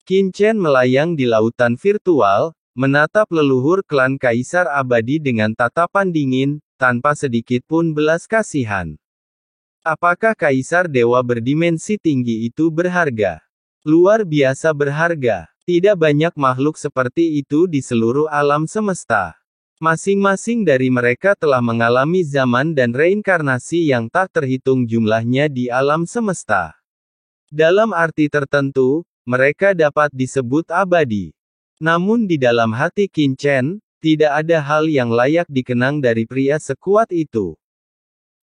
Qin Chen melayang di lautan virtual, menatap leluhur klan Kaisar Abadi dengan tatapan dingin, tanpa sedikit pun belas kasihan. Apakah Kaisar Dewa berdimensi tinggi itu berharga? Luar biasa berharga. Tidak banyak makhluk seperti itu di seluruh alam semesta. Masing-masing dari mereka telah mengalami zaman dan reinkarnasi yang tak terhitung jumlahnya di alam semesta. Dalam arti tertentu, mereka dapat disebut abadi. Namun di dalam hati Qin Chen, tidak ada hal yang layak dikenang dari pria sekuat itu.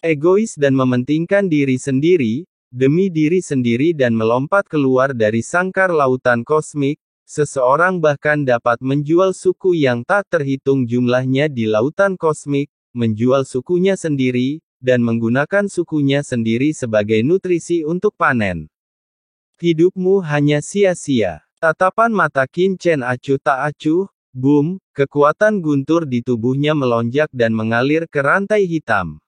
Egois dan mementingkan diri sendiri, demi diri sendiri dan melompat keluar dari sangkar lautan kosmik, seseorang bahkan dapat menjual suku yang tak terhitung jumlahnya di lautan kosmik, menjual sukunya sendiri, dan menggunakan sukunya sendiri sebagai nutrisi untuk panen. Hidupmu hanya sia-sia. Tatapan mata Qin Chen acuh tak acuh, boom, kekuatan guntur di tubuhnya melonjak dan mengalir ke rantai hitam.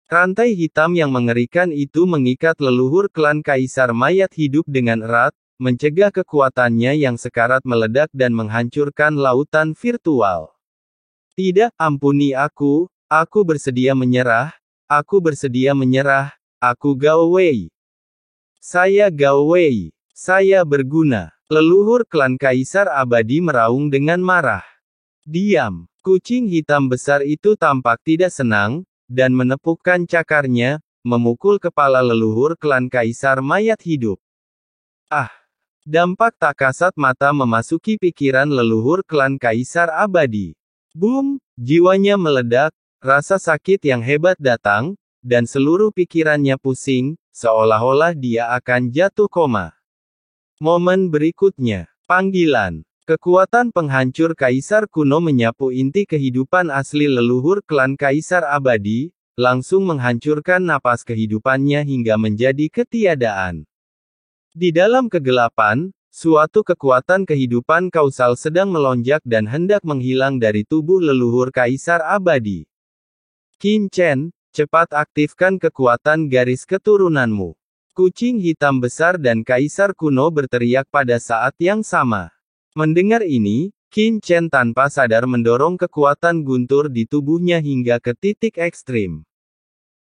Rantai hitam yang mengerikan itu mengikat leluhur klan Kaisar Mayat hidup dengan erat, mencegah kekuatannya yang sekarat meledak dan menghancurkan lautan virtual. Tidak, ampuni aku bersedia menyerah, aku Gao Wei. Saya Gao Wei. Saya berguna. Leluhur klan Kaisar Abadi meraung dengan marah. Diam. Kucing hitam besar itu tampak tidak senang, dan menepukkan cakarnya, memukul kepala leluhur klan Kaisar Mayat hidup. Ah! Dampak tak kasat mata memasuki pikiran leluhur klan Kaisar Abadi. Boom! Jiwanya meledak, rasa sakit yang hebat datang, dan seluruh pikirannya pusing, seolah-olah dia akan jatuh koma. Momen berikutnya, panggilan. Kekuatan penghancur Kaisar kuno menyapu inti kehidupan asli leluhur klan Kaisar Abadi, langsung menghancurkan napas kehidupannya hingga menjadi ketiadaan. Di dalam kegelapan, suatu kekuatan kehidupan kausal sedang melonjak dan hendak menghilang dari tubuh leluhur Kaisar Abadi. Qin Chen, cepat aktifkan kekuatan garis keturunanmu. Kucing hitam besar dan Kaisar kuno berteriak pada saat yang sama. Mendengar ini, Qin Chen tanpa sadar mendorong kekuatan guntur di tubuhnya hingga ke titik ekstrim.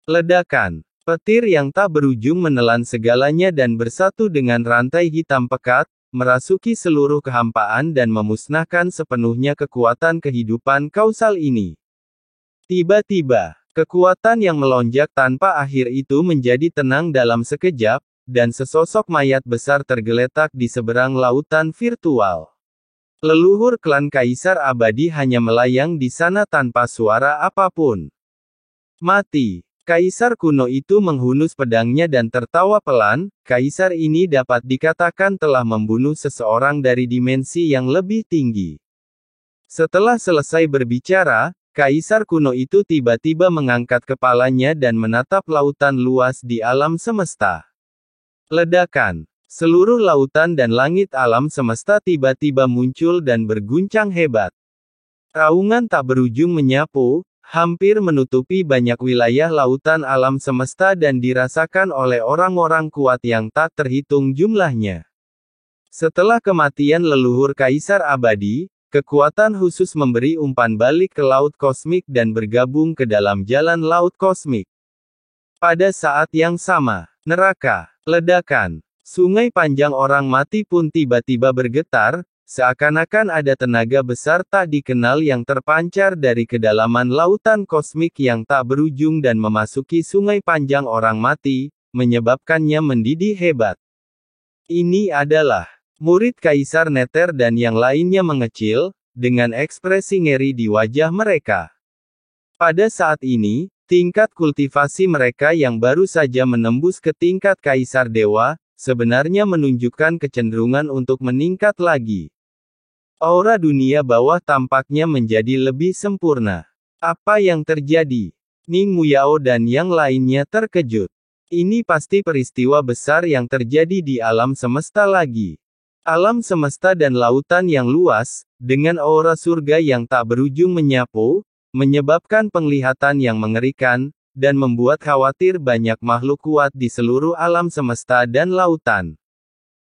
Ledakan. Petir yang tak berujung menelan segalanya dan bersatu dengan rantai hitam pekat, merasuki seluruh kehampaan dan memusnahkan sepenuhnya kekuatan kehidupan kausal ini. Tiba-tiba, kekuatan yang melonjak tanpa akhir itu menjadi tenang dalam sekejap, dan sesosok mayat besar tergeletak di seberang lautan virtual. Leluhur klan Kaisar Abadi hanya melayang di sana tanpa suara apapun. Mati. Kaisar kuno itu menghunus pedangnya dan tertawa pelan. Kaisar ini dapat dikatakan telah membunuh seseorang dari dimensi yang lebih tinggi. Setelah selesai berbicara, Kaisar kuno itu tiba-tiba mengangkat kepalanya dan menatap lautan luas di alam semesta. Ledakan. Seluruh lautan dan langit alam semesta tiba-tiba muncul dan berguncang hebat. Raungan tak berujung menyapu, hampir menutupi banyak wilayah lautan alam semesta dan dirasakan oleh orang-orang kuat yang tak terhitung jumlahnya. Setelah kematian leluhur Kaisar Abadi, kekuatan khusus memberi umpan balik ke laut kosmik dan bergabung ke dalam jalan laut kosmik. Pada saat yang sama, neraka, ledakan, sungai panjang orang mati pun tiba-tiba bergetar, seakan-akan ada tenaga besar tak dikenal yang terpancar dari kedalaman lautan kosmik yang tak berujung dan memasuki sungai panjang orang mati, menyebabkannya mendidih hebat. Ini adalah murid Kaisar Nether dan yang lainnya mengecil, dengan ekspresi ngeri di wajah mereka. Pada saat ini, tingkat kultivasi mereka yang baru saja menembus ke tingkat Kaisar Dewa, sebenarnya menunjukkan kecenderungan untuk meningkat lagi. Aura dunia bawah tampaknya menjadi lebih sempurna. Apa yang terjadi? Ning Muyao dan yang lainnya terkejut. Ini pasti peristiwa besar yang terjadi di alam semesta lagi. Alam semesta dan lautan yang luas, dengan aura surga yang tak berujung menyapu, menyebabkan penglihatan yang mengerikan, dan membuat khawatir banyak makhluk kuat di seluruh alam semesta dan lautan.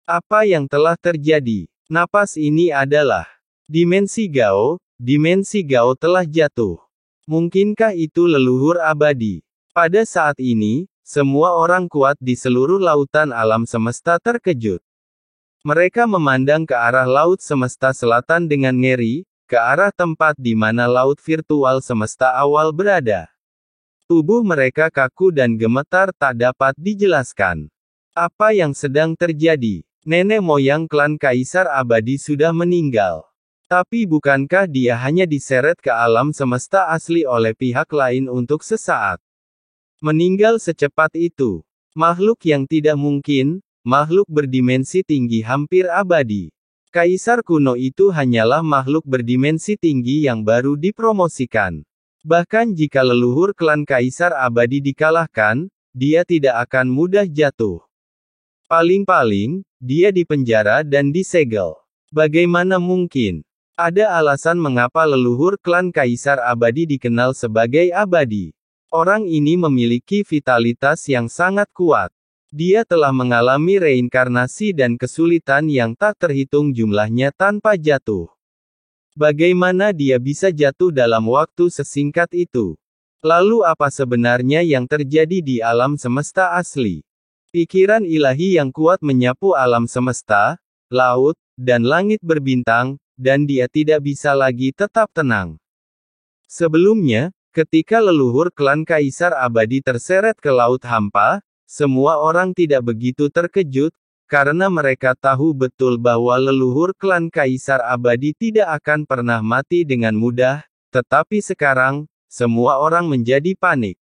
Apa yang telah terjadi? Napas ini adalah dimensi Gao. Dimensi Gao telah jatuh. Mungkinkah itu leluhur abadi? Pada saat ini, semua orang kuat di seluruh lautan alam semesta terkejut. Mereka memandang ke arah laut semesta selatan dengan ngeri, ke arah tempat di mana laut virtual semesta awal berada. Tubuh mereka kaku dan gemetar tak dapat dijelaskan. Apa yang sedang terjadi? Nenek moyang klan Kaisar Abadi sudah meninggal. Tapi bukankah dia hanya diseret ke alam semesta asli oleh pihak lain untuk sesaat? Meninggal secepat itu. Makhluk yang tidak mungkin, makhluk berdimensi tinggi hampir abadi. Kaisar kuno itu hanyalah makhluk berdimensi tinggi yang baru dipromosikan. Bahkan jika leluhur klan Kaisar Abadi dikalahkan, dia tidak akan mudah jatuh. Paling-paling, dia dipenjara dan disegel. Bagaimana mungkin? Ada alasan mengapa leluhur klan Kaisar Abadi dikenal sebagai abadi. Orang ini memiliki vitalitas yang sangat kuat. Dia telah mengalami reinkarnasi dan kesulitan yang tak terhitung jumlahnya tanpa jatuh. Bagaimana dia bisa jatuh dalam waktu sesingkat itu? Lalu apa sebenarnya yang terjadi di alam semesta asli? Pikiran ilahi yang kuat menyapu alam semesta, laut, dan langit berbintang, dan dia tidak bisa lagi tetap tenang. Sebelumnya, ketika leluhur klan Kaisar Abadi terseret ke laut hampa, semua orang tidak begitu terkejut, karena mereka tahu betul bahwa leluhur klan Kaisar Abadi tidak akan pernah mati dengan mudah, tetapi sekarang, semua orang menjadi panik.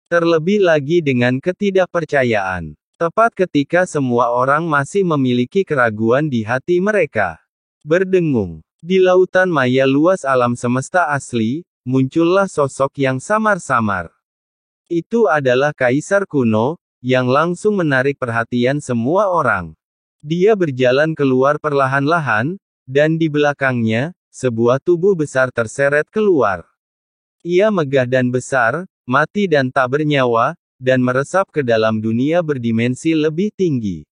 Terlebih lagi dengan ketidakpercayaan. Tepat ketika semua orang masih memiliki keraguan di hati mereka. Berdengung. Di lautan maya luas alam semesta asli, muncullah sosok yang samar-samar. Itu adalah Kaisar kuno, yang langsung menarik perhatian semua orang. Dia berjalan keluar perlahan-lahan, dan di belakangnya, sebuah tubuh besar terseret keluar. Ia megah dan besar, mati dan tak bernyawa, dan meresap ke dalam dunia berdimensi lebih tinggi.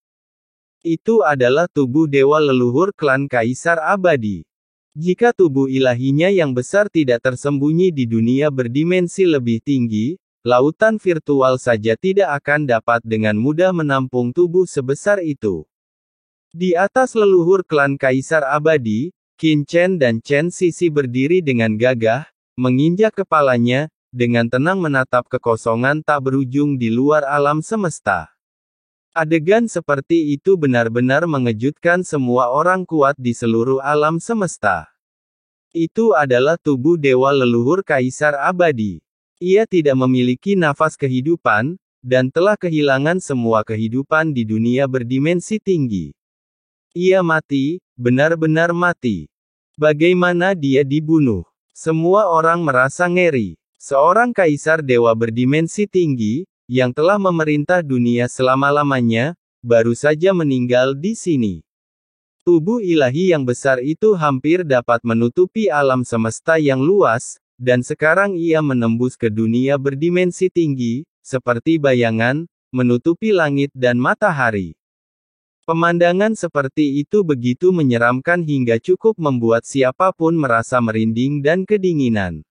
Itu adalah tubuh dewa leluhur klan Kaisar Abadi. Jika tubuh ilahinya yang besar tidak tersembunyi di dunia berdimensi lebih tinggi, lautan virtual saja tidak akan dapat dengan mudah menampung tubuh sebesar itu. Di atas leluhur klan Kaisar Abadi, Qin Chen dan Chen Sisi berdiri dengan gagah, menginjak kepalanya, dengan tenang menatap kekosongan tak berujung di luar alam semesta. Adegan seperti itu benar-benar mengejutkan semua orang kuat di seluruh alam semesta. Itu adalah tubuh dewa leluhur Kaisar Abadi. Ia tidak memiliki nafas kehidupan, dan telah kehilangan semua kehidupan di dunia berdimensi tinggi. Ia mati, benar-benar mati. Bagaimana dia dibunuh? Semua orang merasa ngeri. Seorang kaisar dewa berdimensi tinggi, yang telah memerintah dunia selama-lamanya, baru saja meninggal di sini. Tubuh ilahi yang besar itu hampir dapat menutupi alam semesta yang luas, dan sekarang ia menembus ke dunia berdimensi tinggi, seperti bayangan, menutupi langit dan matahari. Pemandangan seperti itu begitu menyeramkan hingga cukup membuat siapapun merasa merinding dan kedinginan.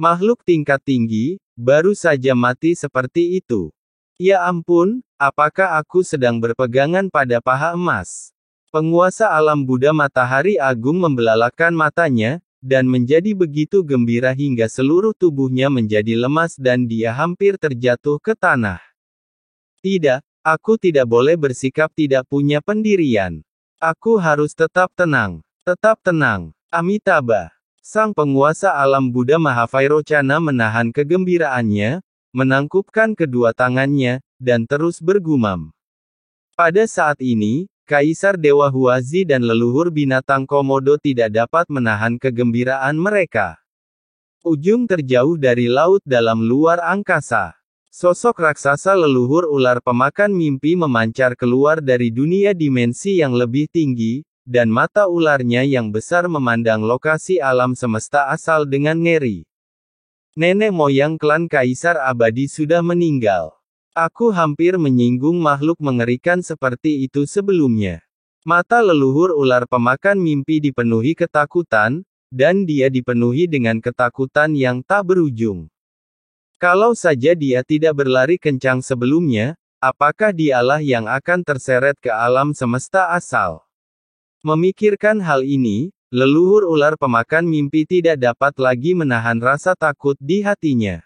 Makhluk tingkat tinggi, baru saja mati seperti itu. Ya ampun, apakah aku sedang berpegangan pada paha emas? Penguasa alam Buddha Matahari Agung membelalakan matanya, dan menjadi begitu gembira hingga seluruh tubuhnya menjadi lemas dan dia hampir terjatuh ke tanah. Tidak, aku tidak boleh bersikap tidak punya pendirian. Aku harus tetap tenang. Tetap tenang. Amitabha. Sang penguasa alam Buddha Mahavairocana menahan kegembiraannya, menangkupkan kedua tangannya, dan terus bergumam. Pada saat ini, Kaisar Dewa Huazi dan leluhur binatang Komodo tidak dapat menahan kegembiraan mereka. Ujung terjauh dari laut dalam luar angkasa. Sosok raksasa leluhur ular pemakan mimpi memancar keluar dari dunia dimensi yang lebih tinggi, dan mata ularnya yang besar memandang lokasi alam semesta asal dengan ngeri. Nenek moyang klan Kaisar Abadi sudah meninggal. Aku hampir menyinggung makhluk mengerikan seperti itu sebelumnya. Mata leluhur ular pemakan mimpi dipenuhi ketakutan, dan dia dipenuhi dengan ketakutan yang tak berujung. Kalau saja dia tidak berlari kencang sebelumnya, apakah dialah yang akan terseret ke alam semesta asal? Memikirkan hal ini, leluhur ular pemakan mimpi tidak dapat lagi menahan rasa takut di hatinya.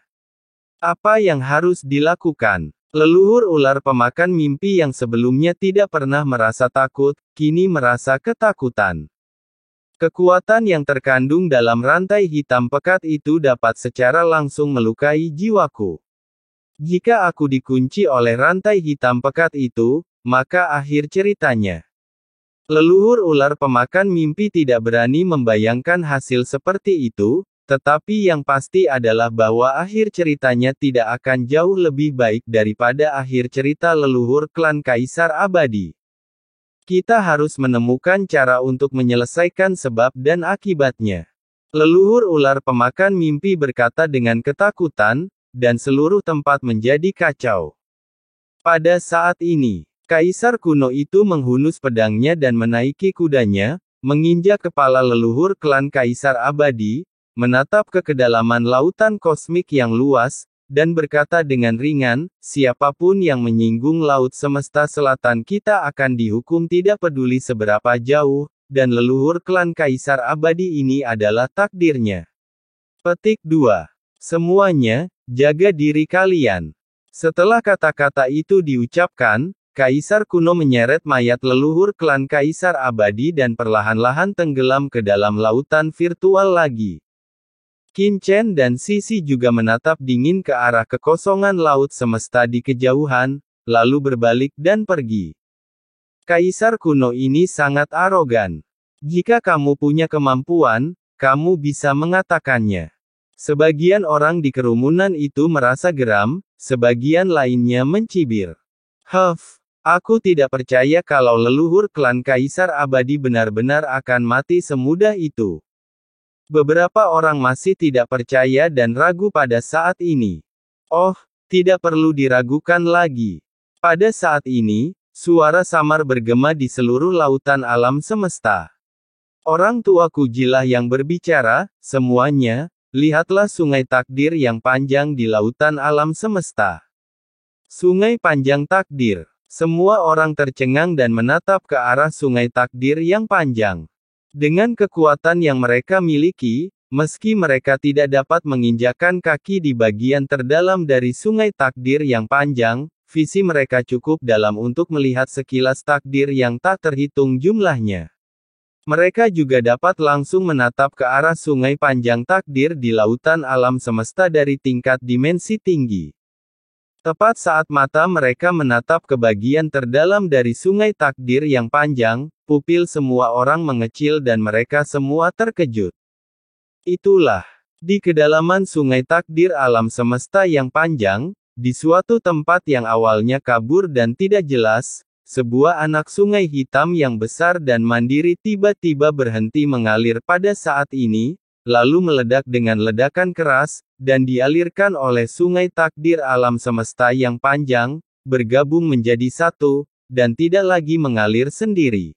Apa yang harus dilakukan? Leluhur ular pemakan mimpi yang sebelumnya tidak pernah merasa takut, kini merasa ketakutan. Kekuatan yang terkandung dalam rantai hitam pekat itu dapat secara langsung melukai jiwaku. Jika aku dikunci oleh rantai hitam pekat itu, maka akhir ceritanya. Leluhur ular pemakan mimpi tidak berani membayangkan hasil seperti itu, tetapi yang pasti adalah bahwa akhir ceritanya tidak akan jauh lebih baik daripada akhir cerita leluhur klan Kaisar Abadi. Kita harus menemukan cara untuk menyelesaikan sebab dan akibatnya. Leluhur ular pemakan mimpi berkata dengan ketakutan, dan seluruh tempat menjadi kacau. Pada saat ini, Kaisar kuno itu menghunus pedangnya dan menaiki kudanya, menginjak kepala leluhur klan Kaisar Abadi, menatap ke kedalaman lautan kosmik yang luas, dan berkata dengan ringan, siapapun yang menyinggung laut semesta selatan kita akan dihukum tidak peduli seberapa jauh, dan leluhur klan Kaisar Abadi ini adalah takdirnya. Petik 2. Semuanya, jaga diri kalian. Setelah kata-kata itu diucapkan, Kaisar kuno menyeret mayat leluhur klan Kaisar Abadi dan perlahan-lahan tenggelam ke dalam lautan virtual lagi. Qin Chen dan Sisi juga menatap dingin ke arah kekosongan laut semesta di kejauhan, lalu berbalik dan pergi. Kaisar kuno ini sangat arogan. Jika kamu punya kemampuan, kamu bisa mengatakannya. Sebagian orang di kerumunan itu merasa geram, sebagian lainnya mencibir. Aku tidak percaya kalau leluhur klan Kaisar Abadi benar-benar akan mati semudah itu. Beberapa orang masih tidak percaya dan ragu pada saat ini. Oh, tidak perlu diragukan lagi. Pada saat ini, suara samar bergema di seluruh lautan alam semesta. Orang tua kujilah yang berbicara, semuanya, lihatlah sungai takdir yang panjang di lautan alam semesta. Sungai panjang takdir. Semua orang tercengang dan menatap ke arah sungai takdir yang panjang. Dengan kekuatan yang mereka miliki, meski mereka tidak dapat menginjakkan kaki di bagian terdalam dari sungai takdir yang panjang, visi mereka cukup dalam untuk melihat sekilas takdir yang tak terhitung jumlahnya. Mereka juga dapat langsung menatap ke arah sungai panjang takdir di lautan alam semesta dari tingkat dimensi tinggi. Tepat saat mata mereka menatap ke bagian terdalam dari sungai takdir yang panjang, pupil semua orang mengecil dan mereka semua terkejut. Itulah, di kedalaman sungai takdir alam semesta yang panjang, di suatu tempat yang awalnya kabur dan tidak jelas, sebuah anak sungai hitam yang besar dan mandiri tiba-tiba berhenti mengalir pada saat ini, lalu meledak dengan ledakan keras, dan dialirkan oleh sungai takdir alam semesta yang panjang, bergabung menjadi satu, dan tidak lagi mengalir sendiri.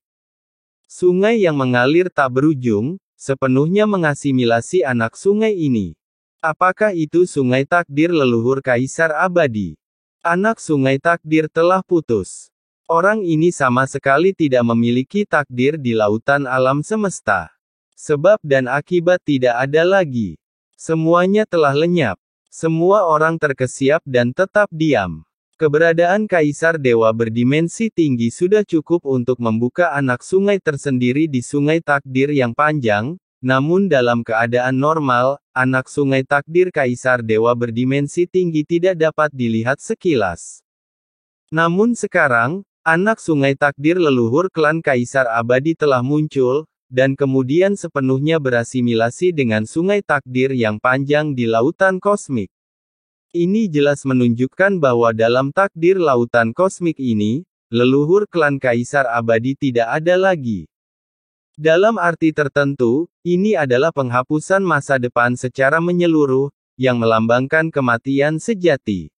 Sungai yang mengalir tak berujung, sepenuhnya mengasimilasi anak sungai ini. Apakah itu sungai takdir leluhur Kaisar Abadi? Anak sungai takdir telah putus. Orang ini sama sekali tidak memiliki takdir di lautan alam semesta. Sebab dan akibat tidak ada lagi. Semuanya telah lenyap. Semua orang terkesiap dan tetap diam. Keberadaan Kaisar Dewa berdimensi tinggi sudah cukup untuk membuka anak sungai tersendiri di sungai takdir yang panjang, namun dalam keadaan normal, anak sungai takdir Kaisar Dewa berdimensi tinggi tidak dapat dilihat sekilas. Namun sekarang, anak sungai takdir leluhur klan Kaisar Abadi telah muncul, dan kemudian sepenuhnya berasimilasi dengan sungai takdir yang panjang di lautan kosmik. Ini jelas menunjukkan bahwa dalam takdir lautan kosmik ini, leluhur klan Kaisar Abadi tidak ada lagi. Dalam arti tertentu, ini adalah penghapusan masa depan secara menyeluruh, yang melambangkan kematian sejati.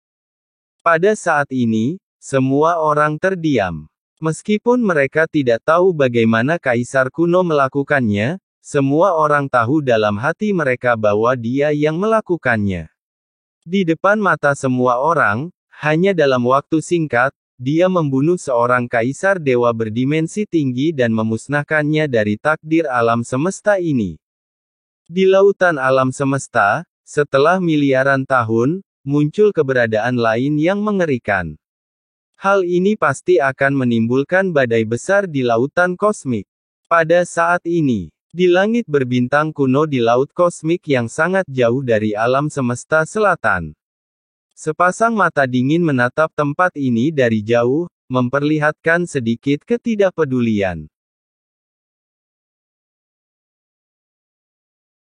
Pada saat ini, semua orang terdiam. Meskipun mereka tidak tahu bagaimana kaisar kuno melakukannya, semua orang tahu dalam hati mereka bahwa dia yang melakukannya. Di depan mata semua orang, hanya dalam waktu singkat, dia membunuh seorang kaisar dewa berdimensi tinggi dan memusnahkannya dari takdir alam semesta ini. Di lautan alam semesta, setelah miliaran tahun, muncul keberadaan lain yang mengerikan. Hal ini pasti akan menimbulkan badai besar di lautan kosmik. Pada saat ini, di langit berbintang kuno di laut kosmik yang sangat jauh dari alam semesta selatan, sepasang mata dingin menatap tempat ini dari jauh, memperlihatkan sedikit ketidakpedulian.